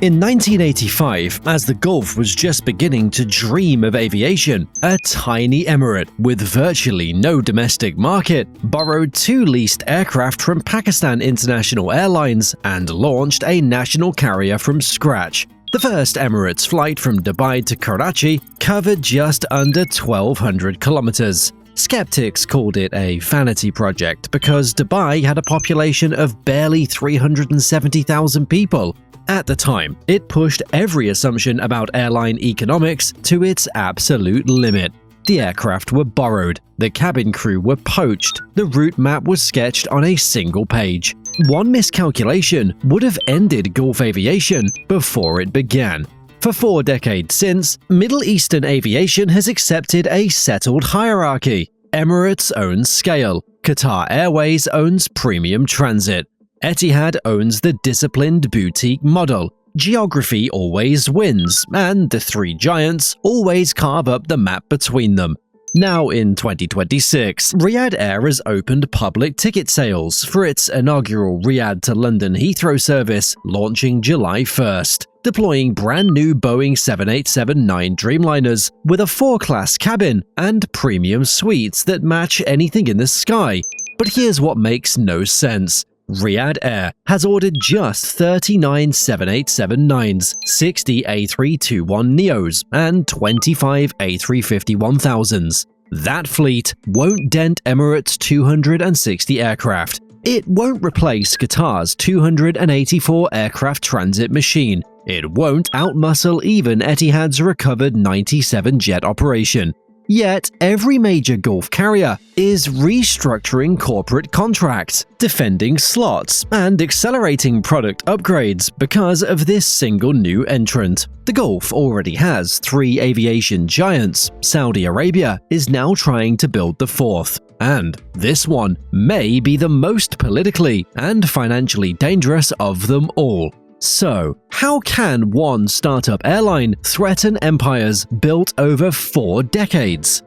In 1985, as the Gulf was just beginning to dream of aviation, a tiny emirate with virtually no domestic market borrowed 2 leased aircraft from Pakistan International Airlines and launched a national carrier from scratch. The first Emirates flight from Dubai to Karachi covered just under 1,200 kilometers. Skeptics called it a vanity project because Dubai had a population of barely 370,000 people. At the time, it pushed every assumption about airline economics to its absolute limit. The aircraft were borrowed, the cabin crew were poached, the route map was sketched on a single page. One miscalculation would have ended Gulf aviation before it began. For 4 decades since, Middle Eastern aviation has accepted a settled hierarchy. Emirates owns scale, Qatar Airways owns premium transit, Etihad owns the disciplined boutique model. Geography always wins, and the 3 giants always carve up the map between them. Now in 2026, Riyadh Air has opened public ticket sales for its inaugural Riyadh to London Heathrow service launching July 1st, deploying brand new Boeing 787-9 Dreamliners with a 4-class cabin and premium suites that match anything in the sky. But here's what makes no sense. Riyadh Air has ordered just 39 787-9s, 60 A321neos, and 25 A350-1000s. That fleet won't dent Emirates' 260 aircraft. It won't replace Qatar's 284 aircraft transit machine. It won't outmuscle even Etihad's recovered 97 jet operation. Yet, every major Gulf carrier is restructuring corporate contracts, defending slots, and accelerating product upgrades because of this single new entrant. The Gulf already has 3 aviation giants. Saudi Arabia is now trying to build the 4th. And this one may be the most politically and financially dangerous of them all. So, how can one startup airline threaten empires built over 4 decades?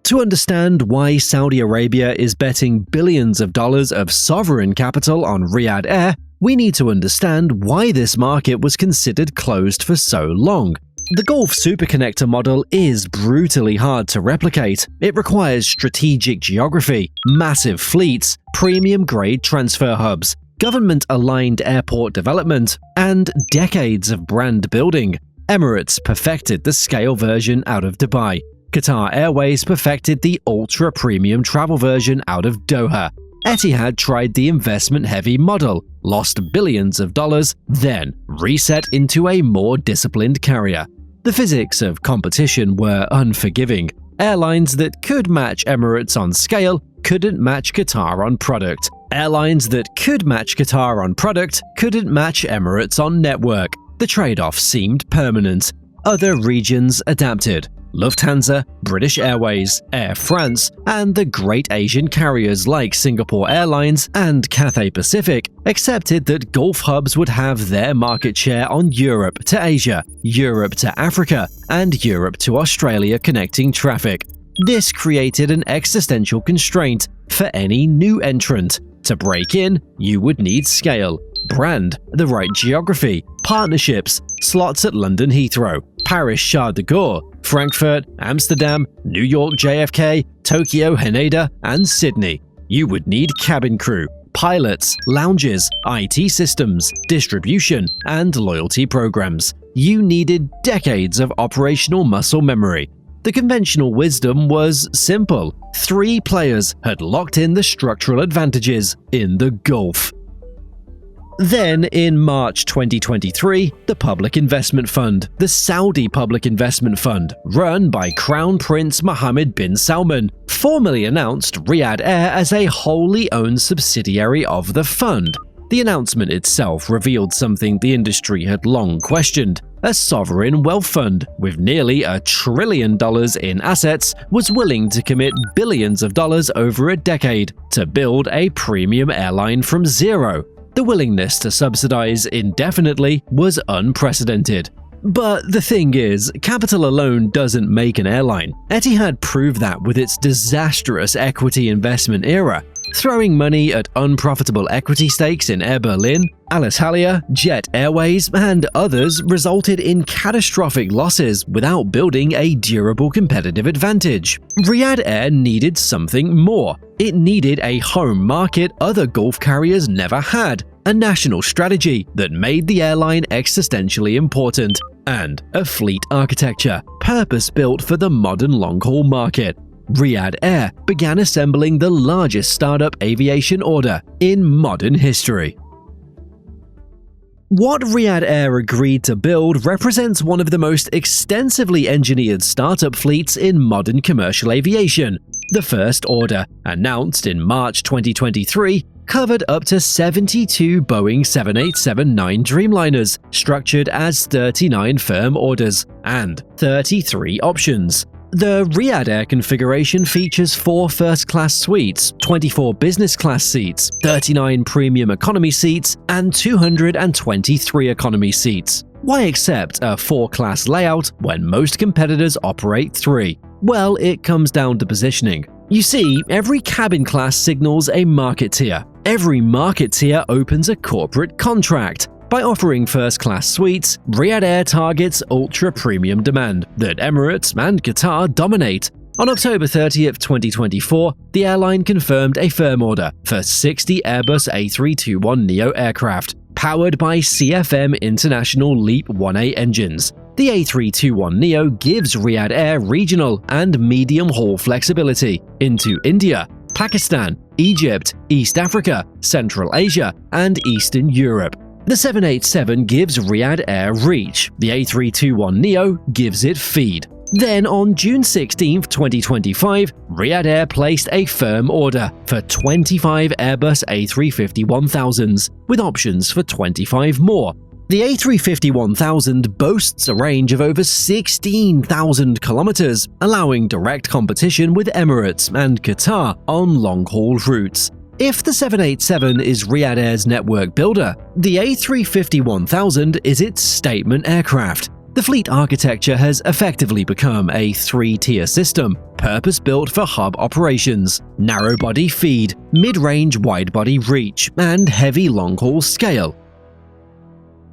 To understand why Saudi Arabia is betting billions of dollars of sovereign capital on Riyadh Air, we need to understand why this market was considered closed for so long. The Gulf superconnector model is brutally hard to replicate. It requires strategic geography, massive fleets, premium-grade transfer hubs, government-aligned airport development, and decades of brand building. Emirates perfected the scale version out of Dubai. Qatar Airways perfected the ultra-premium travel version out of Doha. Etihad tried the investment-heavy model, lost billions of dollars, then reset into a more disciplined carrier. The physics of competition were unforgiving. Airlines that could match Emirates on scale couldn't match Qatar on product. Airlines that could match Qatar on product couldn't match Emirates on network. The trade-off seemed permanent. Other regions adapted. Lufthansa, British Airways, Air France, and the great Asian carriers like Singapore Airlines and Cathay Pacific accepted that Gulf hubs would have their market share on Europe to Asia, Europe to Africa, and Europe to Australia connecting traffic. This created an existential constraint for any new entrant. To break in, you would need scale, brand, the right geography, partnerships, slots at London Heathrow, Paris Charles de Gaulle, Frankfurt, Amsterdam, New York JFK, Tokyo Haneda, and Sydney. You would need cabin crew, pilots, lounges, IT systems, distribution, and loyalty programs. You needed decades of operational muscle memory. The conventional wisdom was simple. 3 players had locked in the structural advantages in the Gulf. Then, in March 2023, the Public Investment Fund, the Saudi Public Investment Fund, run by Crown Prince Mohammed bin Salman, formally announced Riyadh Air as a wholly owned subsidiary of the fund. The announcement itself revealed something the industry had long questioned. A sovereign wealth fund with nearly $1 trillion in assets was willing to commit billions of dollars over a decade to build a premium airline from zero. The willingness to subsidize indefinitely was unprecedented. But the thing is, capital alone doesn't make an airline. Etihad proved that with its disastrous equity investment era. Throwing money at unprofitable equity stakes in Air Berlin, Alitalia, Jet Airways, and others resulted in catastrophic losses without building a durable competitive advantage. Riyadh Air needed something more. It needed a home market other Gulf carriers never had, a national strategy that made the airline existentially important, and a fleet architecture purpose-built for the modern long-haul market. Riyadh Air began assembling the largest startup aviation order in modern history. What Riyadh Air agreed to build represents one of the most extensively engineered startup fleets in modern commercial aviation. The first order, announced in March 2023, covered up to 72 Boeing 787-9 Dreamliners, structured as 39 firm orders and 33 options. The Riyadh Air configuration features 4 first-class suites, 24 business-class seats, 39 premium economy seats, and 223 economy seats. Why accept a 4-class layout when most competitors operate 3? Well, it comes down to positioning. You see, every cabin class signals a market tier. Every market tier opens a corporate contract. By offering first-class suites, Riyadh Air targets ultra-premium demand that Emirates and Qatar dominate. On October 30, 2024, the airline confirmed a firm order for 60 Airbus A321neo aircraft, powered by CFM International LEAP 1A engines. The A321neo gives Riyadh Air regional and medium-haul flexibility into India, Pakistan, Egypt, East Africa, Central Asia, and Eastern Europe. The 787 gives Riyadh Air reach, the A321neo gives it feed. Then on June 16, 2025, Riyadh Air placed a firm order for 25 Airbus A350-1000s, with options for 25 more. The A350-1000 boasts a range of over 16,000 kilometers, allowing direct competition with Emirates and Qatar on long-haul routes. If the 787 is Riyadh Air's network builder, the A350-1000 is its statement aircraft. The fleet architecture has effectively become a 3-tier system, purpose-built for hub operations, narrow-body feed, mid-range wide-body reach, and heavy long-haul scale.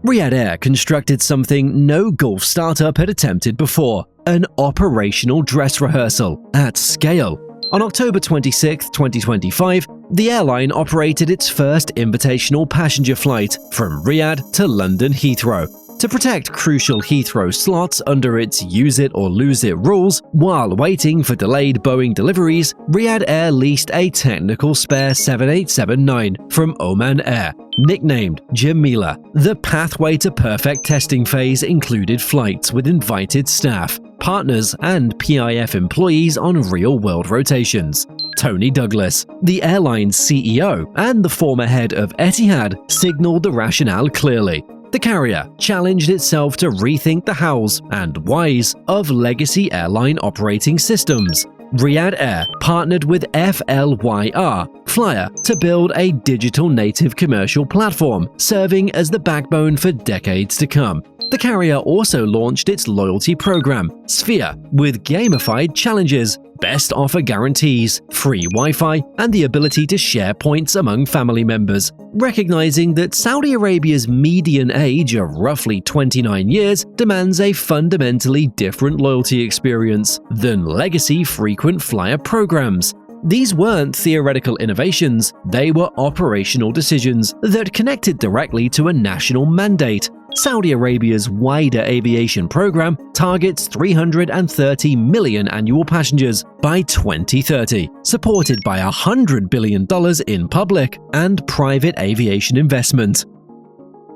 Riyadh Air constructed something no Gulf startup had attempted before, an operational dress rehearsal at scale. On October 26, 2025, the airline operated its first invitational passenger flight from Riyadh to London Heathrow. To protect crucial Heathrow slots under its use it or lose it rules, while waiting for delayed Boeing deliveries, Riyadh Air leased a technical spare 787-9 from Oman Air, nicknamed Jamila. The pathway to perfect testing phase included flights with invited staff, partners, and PIF employees on real-world rotations. Tony Douglas, the airline's CEO and the former head of Etihad, signaled the rationale clearly. The carrier challenged itself to rethink the hows and whys of legacy airline operating systems. Riyadh Air partnered with FLYR, Flyer, to build a digital native commercial platform, serving as the backbone for decades to come. The carrier also launched its loyalty program, Sphere, with gamified challenges, best offer guarantees, free Wi-Fi, and the ability to share points among family members. Recognizing that Saudi Arabia's median age of roughly 29 years demands a fundamentally different loyalty experience than legacy frequent flyer programs. These weren't theoretical innovations, they were operational decisions that connected directly to a national mandate. Saudi Arabia's wider aviation program targets 330 million annual passengers by 2030, supported by $100 billion in public and private aviation investment.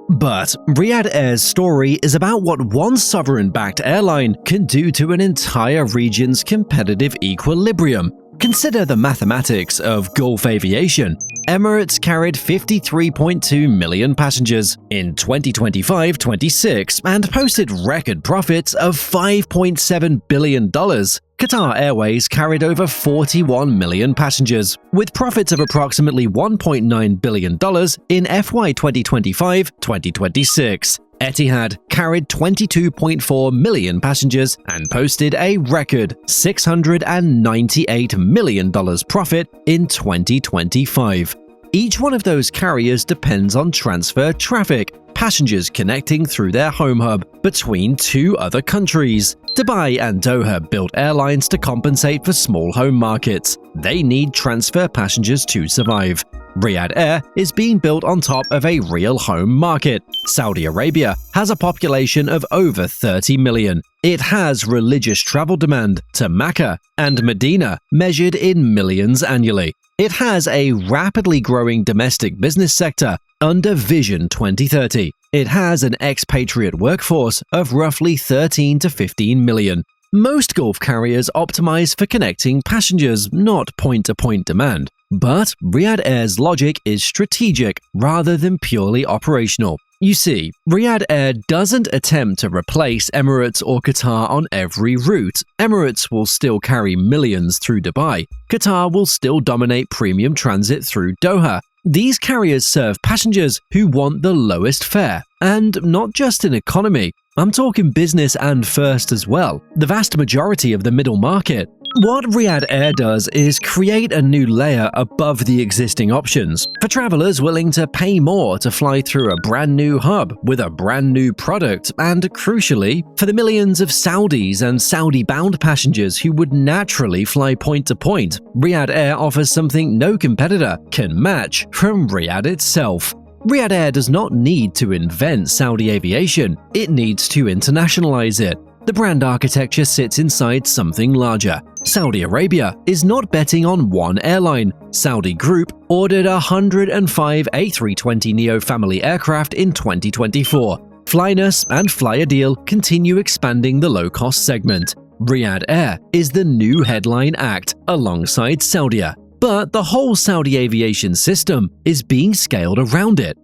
But Riyadh Air's story is about what one sovereign-backed airline can do to an entire region's competitive equilibrium. Consider the mathematics of Gulf aviation. Emirates carried 53.2 million passengers in 2025-26 and posted record profits of $5.7 billion. Qatar Airways carried over 41 million passengers, with profits of approximately $1.9 billion in FY 2025-2026. Etihad carried 22.4 million passengers and posted a record $698 million profit in 2025. Each one of those carriers depends on transfer traffic, passengers connecting through their home hub between two other countries. Dubai and Doha built airlines to compensate for small home markets. They need transfer passengers to survive. Riyadh Air is being built on top of a real home market. Saudi Arabia has a population of over 30 million. It has religious travel demand to Mecca and Medina measured in millions annually. It has a rapidly growing domestic business sector under Vision 2030. It has an expatriate workforce of roughly 13 to 15 million. Most Gulf carriers optimize for connecting passengers, not point-to-point demand. But Riyadh Air's logic is strategic rather than purely operational. You see, Riyadh Air doesn't attempt to replace Emirates or Qatar on every route. Emirates will still carry millions through Dubai. Qatar will still dominate premium transit through Doha. These carriers serve passengers who want the lowest fare, and not just in economy. I'm talking business and first as well, the vast majority of the middle market. What Riyadh Air does is create a new layer above the existing options for travelers willing to pay more to fly through a brand new hub with a brand new product, and crucially, for the millions of Saudis and Saudi-bound passengers who would naturally fly point to point. Riyadh Air offers something no competitor can match from Riyadh itself. Riyadh Air does not need to invent Saudi aviation, it needs to internationalize it. The brand architecture sits inside something larger. Saudi Arabia is not betting on one airline. Saudi Group ordered 105 A320neo family aircraft in 2024. Flynus and Flyadeal continue expanding the low-cost segment. Riyadh Air is the new headline act alongside Saudia. But the whole Saudi aviation system is being scaled around it.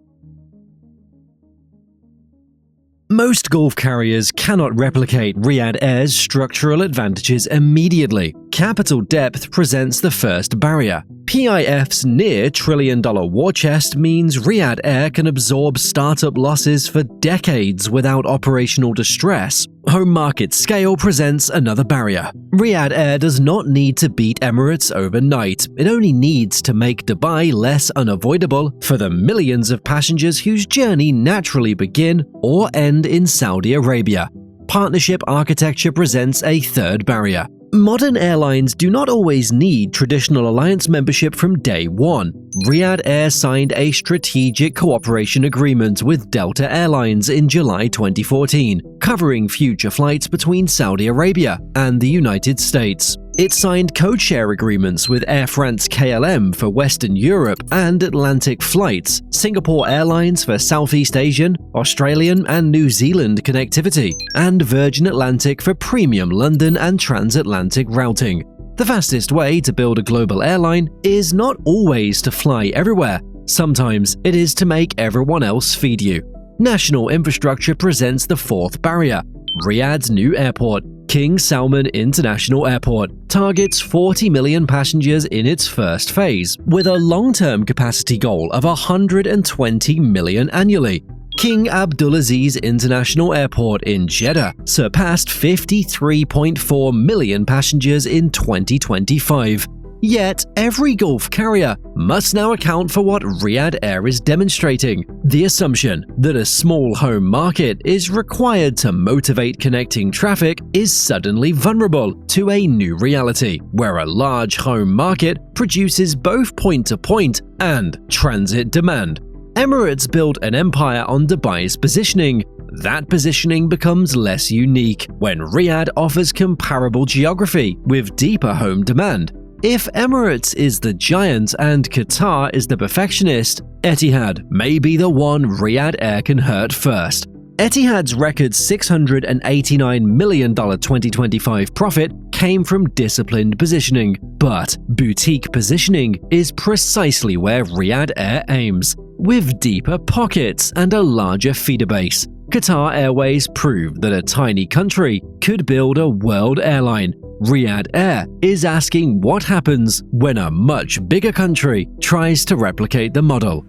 Most Gulf carriers cannot replicate Riyadh Air's structural advantages immediately. Capital depth presents the first barrier. PIF's near trillion-dollar war chest means Riyadh Air can absorb startup losses for decades without operational distress. Home market scale presents another barrier. Riyadh Air does not need to beat Emirates overnight. It only needs to make Dubai less unavoidable for the millions of passengers whose journey naturally begin or end in Saudi Arabia. Partnership architecture presents a third barrier. Modern airlines do not always need traditional alliance membership from day one. Riyadh Air signed a strategic cooperation agreement with Delta Airlines in July 2014, covering future flights between Saudi Arabia and the United States. It signed codeshare agreements with Air France KLM for Western Europe and Atlantic flights, Singapore Airlines for Southeast Asian, Australian and New Zealand connectivity, and Virgin Atlantic for premium London and transatlantic routing. The fastest way to build a global airline is not always to fly everywhere. Sometimes it is to make everyone else feed you. National infrastructure presents the fourth barrier. Riyadh's new airport, King Salman International Airport, targets 40 million passengers in its first phase, with a long-term capacity goal of 120 million annually. King Abdulaziz International Airport in Jeddah surpassed 53.4 million passengers in 2025. Yet, every Gulf carrier must now account for what Riyadh Air is demonstrating: the assumption that a small home market is required to motivate connecting traffic is suddenly vulnerable to a new reality, where a large home market produces both point-to-point and transit demand. Emirates built an empire on Dubai's positioning. That positioning becomes less unique when Riyadh offers comparable geography with deeper home demand. If Emirates is the giant and Qatar is the perfectionist, Etihad may be the one Riyadh Air can hurt first. Etihad's record $689 million 2025 profit came from disciplined positioning, but boutique positioning is precisely where Riyadh Air aims, with deeper pockets and a larger feeder base. Qatar Airways proved that a tiny country could build a world airline. Riyadh Air is asking what happens when a much bigger country tries to replicate the model.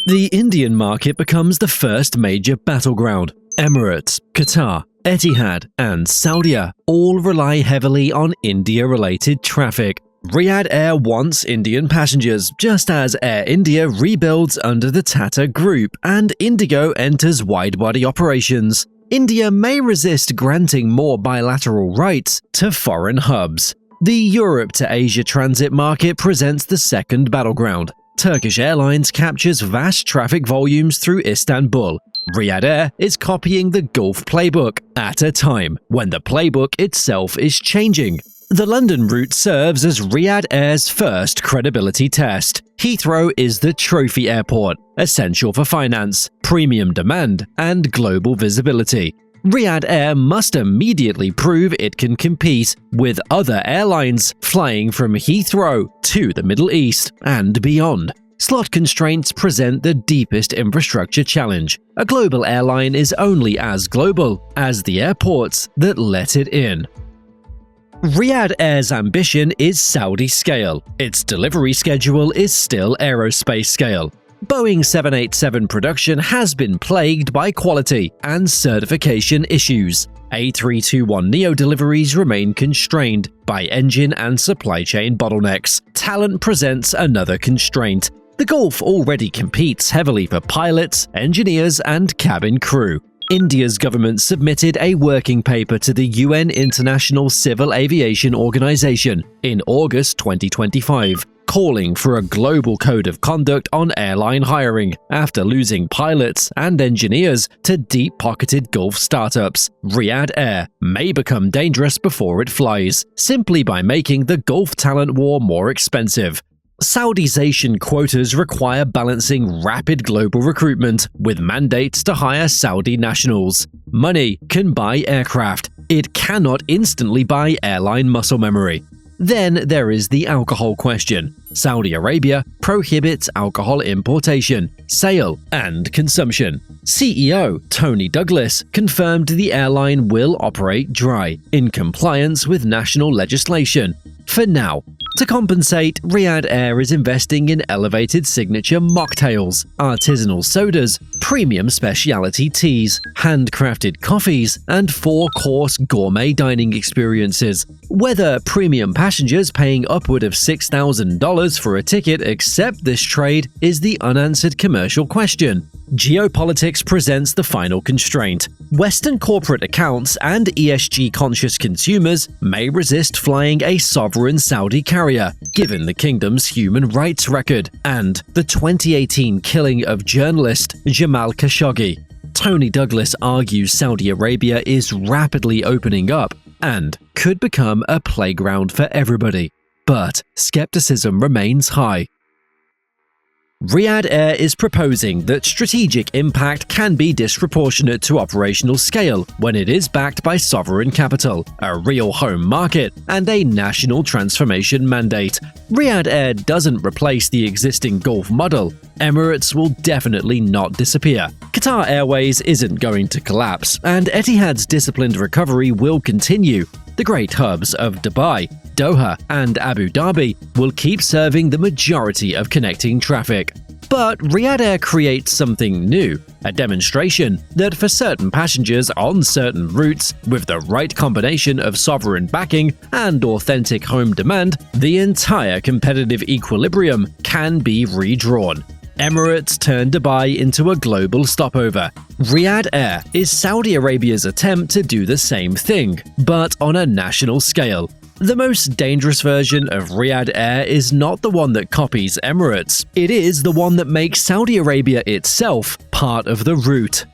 The Indian market becomes the first major battleground. Emirates, Qatar, Etihad, and Saudia all rely heavily on India-related traffic. Riyadh Air wants Indian passengers, just as Air India rebuilds under the Tata Group and Indigo enters wide-body operations. India may resist granting more bilateral rights to foreign hubs. The Europe to Asia transit market presents the second battleground. Turkish Airlines captures vast traffic volumes through Istanbul. Riyadh Air is copying the Gulf playbook at a time when the playbook itself is changing. The London route serves as Riyadh Air's first credibility test. Heathrow is the trophy airport, essential for finance, premium demand, and global visibility. Riyadh Air must immediately prove it can compete with other airlines flying from Heathrow to the Middle East and beyond. Slot constraints present the deepest infrastructure challenge. A global airline is only as global as the airports that let it in. Riyadh Air's ambition is Saudi scale. Its delivery schedule is still aerospace scale. Boeing 787 production has been plagued by quality and certification issues. A321neo deliveries remain constrained by engine and supply chain bottlenecks. Talent presents another constraint. The Gulf already competes heavily for pilots, engineers, and cabin crew. India's government submitted a working paper to the UN International Civil Aviation Organization in August 2025, calling for a global code of conduct on airline hiring after losing pilots and engineers to deep-pocketed Gulf startups. Riyadh Air may become dangerous before it flies, simply by making the Gulf talent war more expensive. Saudization quotas require balancing rapid global recruitment with mandates to hire Saudi nationals. Money can buy aircraft. It cannot instantly buy airline muscle memory. Then there is the alcohol question. Saudi Arabia prohibits alcohol importation, sale, and consumption. CEO Tony Douglas confirmed the airline will operate dry, in compliance with national legislation. For now. To compensate, Riyadh Air is investing in elevated signature mocktails, artisanal sodas, premium specialty teas, handcrafted coffees, and 4-course gourmet dining experiences. Whether premium passengers paying upward of $6,000 for a ticket accept this trade is the unanswered commercial question. Geopolitics presents the final constraint. Western corporate accounts and ESG-conscious consumers may resist flying a sovereign Saudi carrier, given the kingdom's human rights record and the 2018 killing of journalist Jamal Khashoggi. Tony Douglas argues Saudi Arabia is rapidly opening up and could become a playground for everybody. But skepticism remains high. Riyadh Air is proposing that strategic impact can be disproportionate to operational scale when it is backed by sovereign capital, a real home market, and a national transformation mandate. Riyadh Air doesn't replace the existing Gulf model. Emirates will definitely not disappear. Qatar Airways isn't going to collapse, and Etihad's disciplined recovery will continue. The great hubs of Dubai, Doha, and Abu Dhabi will keep serving the majority of connecting traffic. But Riyadh Air creates something new, a demonstration that for certain passengers on certain routes, with the right combination of sovereign backing and authentic home demand, the entire competitive equilibrium can be redrawn. Emirates turned Dubai into a global stopover. Riyadh Air is Saudi Arabia's attempt to do the same thing, but on a national scale. The most dangerous version of Riyadh Air is not the one that copies Emirates. It is the one that makes Saudi Arabia itself part of the route.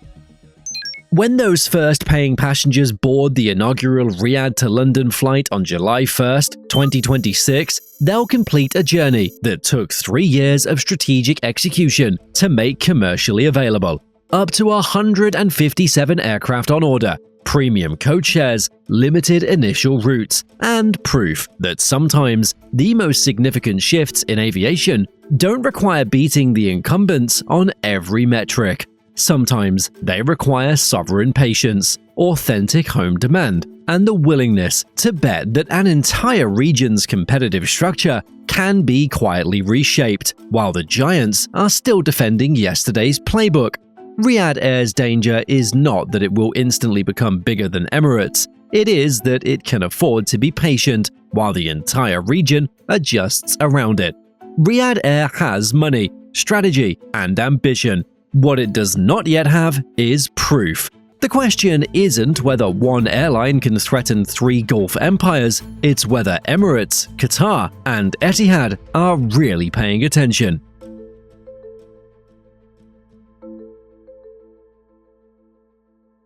When those first paying passengers board the inaugural Riyadh to London flight on July 1st, 2026, they'll complete a journey that took 3 years of strategic execution to make commercially available. Up to 157 aircraft on order, premium code shares, limited initial routes, and proof that sometimes the most significant shifts in aviation don't require beating the incumbents on every metric. Sometimes they require sovereign patience, authentic home demand, and the willingness to bet that an entire region's competitive structure can be quietly reshaped, while the giants are still defending yesterday's playbook. Riyadh Air's danger is not that it will instantly become bigger than Emirates. It is that it can afford to be patient, while the entire region adjusts around it. Riyadh Air has money, strategy, and ambition. What it does not yet have is proof. The question isn't whether one airline can threaten 3 Gulf empires, it's whether Emirates, Qatar, and Etihad are really paying attention.